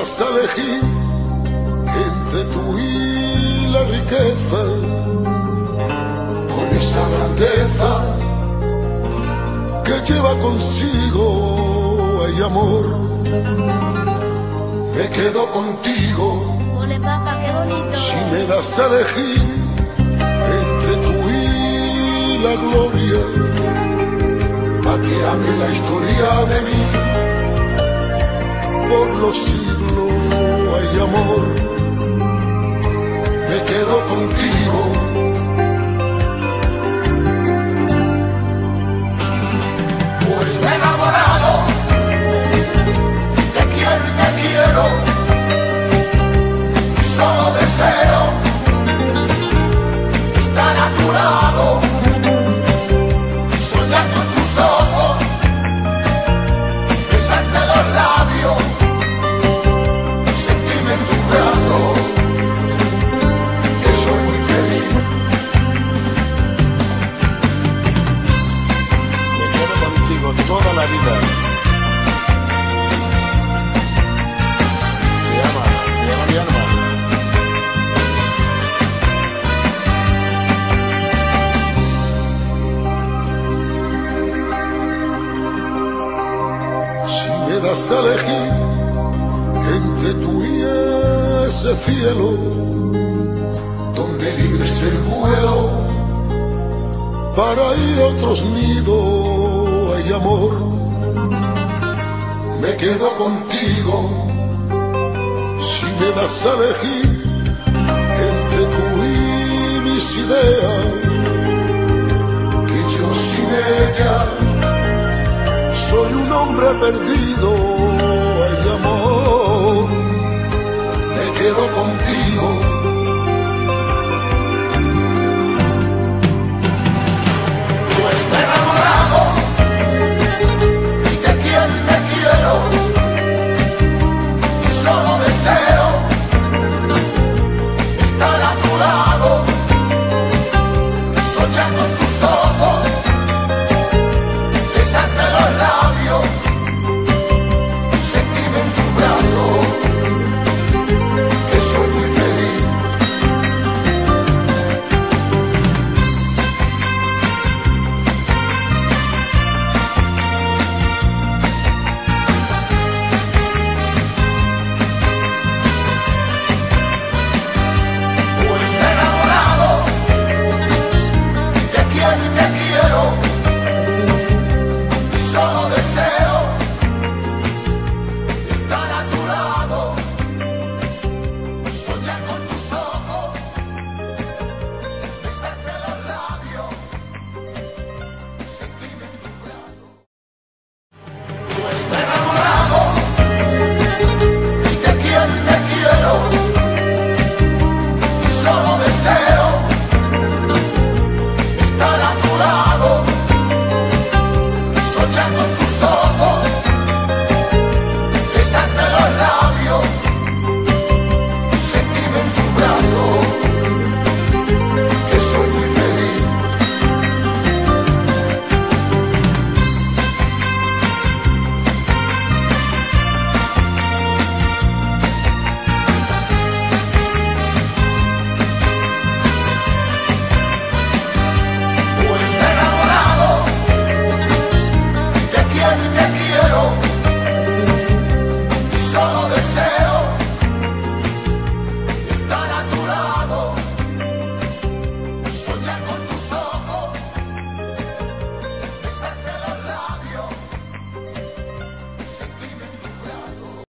das a elegir entre tú y la riqueza, con esa grandeza que lleva consigo el amor, me quedo contigo. Ole, papá, qué bonito. Si me das a elegir entre tú y la gloria, pa' que hable la historia de mí, por los siglos hay amor, me quedo contigo. Pues me he enamorado, te quiero y te quiero, y solo deseo estar a tu lado, soñar con tus ojos, besarte los labios, sentirme en tu brazo, que soy muy feliz. Me quedo contigo toda la vida. Te ama mi alma. Si me das a elegir entre tú y ese cielo, donde libre es el vuelo, para ir a otros nidos hay amor, me quedo contigo. Si me das a elegir entre tú y mis ideas, que yo sin ella soy un hombre perdido.